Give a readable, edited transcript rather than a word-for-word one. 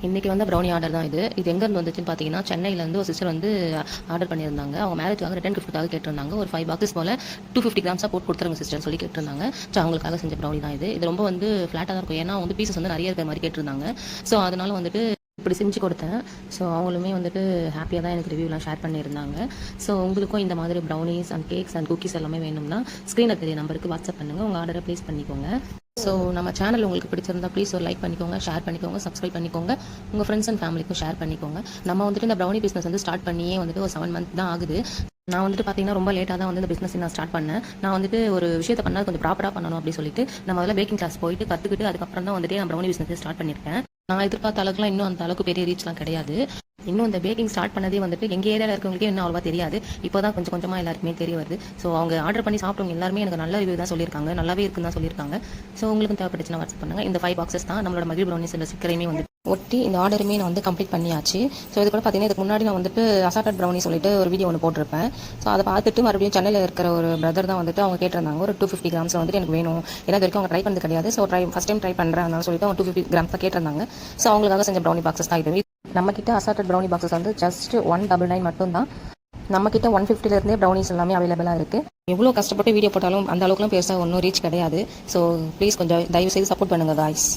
இன்றைக்கி வந்து brownie order தான் இது எங்கேருந்து வந்துச்சுன்னு பார்த்தீங்கன்னா சென்னையிலேருந்து ஒரு சிஸ்டர் வந்து ஆர்டர் பண்ணியிருந்தாங்க. அவங்க மேரேஜ்க்காக ரிட்டன் கிஃப்ட்டுக்காக கேட்டிருந்தாங்க. ஒரு 5 பாக்ஸஸ் போல் 250 கிராம்ஸாக போட்டு கொடுத்துருங்க சிஸ்டர் சொல்லி கேட்டிருந்தாங்க. ஸோ அவங்களுக்காக செஞ்ச ப்ரௌனி தான் இது ரொம்ப வந்து ஃப்ளாட்டாக தான் இருக்கும். ஏன்னா வந்து பீசஸ் வந்து நிறைய இருக்கிற மாதிரி கேட்டிருந்தாங்க. ஸோ அதனால வந்துட்டு இப்படி செஞ்சு கொடுத்தேன். ஸோ அவங்களுமே வந்துட்டு ஹாப்பியாக தான் எனக்கு ரிவ்யூலாம் ஷேர் பண்ணியிருந்தாங்க. ஸோ உங்களுக்கும் இந்த மாதிரி brownies and cakes and cookies எல்லாமே வேணும்னா ஸ்க்ரீனில் தெரிய நம்பருக்கு வாட்ஸ்அப் பண்ணுங்கள், உங்கள் ஆர்டரை ப்ளேஸ் பண்ணிக்கோங்க. ஸோ நம்ம சேனல் உங்களுக்கு பிடிச்சிருந்தா ப்ளீஸ் ஒரு லைக் பண்ணிக்கோங்க, ஷேர் பண்ணிக்கோங்க, சப்ஸ்கிரைப் பண்ணிக்கோங்க, உங்கள் ஃப்ரெண்ட்ஸ் அண்ட் ஃபேமிலிக்கும் ஷேர் பண்ணிக்கோங்க. நம்ம வந்துட்டு இந்த ப்ரௌனி பிஸ்னஸ் வந்து ஸ்டார்ட் பண்ணியே வந்துட்டு ஒரு 7 மந்த் தான் ஆகுது. நான் வந்துட்டு பார்த்தீங்கன்னா ரொம்ப லேட்டாக தான் வந்து இந்த பிஸ்னஸ் நான் ஸ்டார்ட் பண்ணேன். நான் வந்துட்டு ஒரு விஷயத்தை பண்ணால் கொஞ்சம் ப்ராப்பராக பண்ணணும் அப்படின்னு சொல்லிட்டு நம்ம அதில் பேக்கிங் கிளாஸ் போயிட்டு கற்றுக்கிட்டு அதுக்கப்புறம் தான் வந்துட்டு நான் ப்ரௌனி பிஸ்னஸ் ஸ்டார்ட் பண்ணியிருக்கேன். நான் எதிர்பார்த்த அளவுக்குலாம் இன்னும் அந்த அளவுக்கு பெரிய ரீச்லாம் கிடையாது. இன்னும் இந்த பேக்கிங் ஸ்டார்ட் பண்ணதே வந்துட்டு எங்கள் ஏரியாவில் இருக்கவங்களுக்கே இன்னும் அவ்வளோவா தெரியாது. இப்போ தான் கொஞ்சம் கொஞ்சமாக எல்லாருக்குமே தெரிய வருது. ஸோ அவங்க ஆர்டர் பண்ணி சாப்பிட்டவங்க எல்லாருமே எனக்கு நல்ல ரிவ்யூ தான் சொல்லியிருக்காங்க, நல்லாவே இருக்குன்னு தான் சொல்லியிருக்காங்க. ஸோ உங்களுக்கு தேவைப்பட்டுச்சுன்னா வாட்ஸ்அப் பண்ணுங்கள். இந்த 5 பாக்ஸஸ் தான் நம்மளோட மகிழ் ப்ரௌனிஸ் இந்த ஸ்டிக்கரையுமே வந்து ஒட்டி இந்த ஆர்டருமே நான் வந்து கம்ப்ளீட் பண்ணியாச்சு. ஸோ இது கூட பார்த்தீங்கன்னா இதுக்கு முன்னாடி நான் வந்துட்டு அசார்டட் ப்ரௌனி சொல்லிட்டு ஒரு வீடியோ ஒன்று போட்டிருப்பேன். ஸோ அதை பார்த்துட்டு மறுபடியும் சென்னையில் இருக்கிற ஒரு பிரதர் தான் வந்துட்டு அவங்க கேட்டிருந்தாங்க ஒரு 250 கிராம்ஸ் வந்துட்டு எனக்கு வேணும். ஏன்னா இது வரைக்கும் அவங்க ட்ரை பண்ணது கிடையாது. ஸோ ஃபஸ்ட் டைம் ட்ரை பண்ணுறேன் சொல்லிட்டு அவங்க 250 கிராம்ஸ் தான் கேட்டிருந்தாங்க. ஸோ அவங்களுக்காக செஞ்ச ப்ரௌனி பாக்ஸஸ் தான் இது. நம்மக்கிட்ட அசார்டட் ப்ரௌனி பாக்ஸஸ் வந்து ஜஸ்ட் 199 மட்டும் தான். நம்மக்கிட்ட 150லேருந்தே ப்ரௌனிஸ் எல்லாமே அவைலபிளாக இருக்குது. எவ்வளோ கஷ்டப்பட்டு வீடியோ போட்டாலும் அந்த அளவுக்குலாம் பெருசாக ஒன்றும் ரீச் கிடையாது. ஸோ ப்ளீஸ் கொஞ்சம் தயவு செய்து சப்போர்ட் பண்ணுங்கள் காய்ஸ்.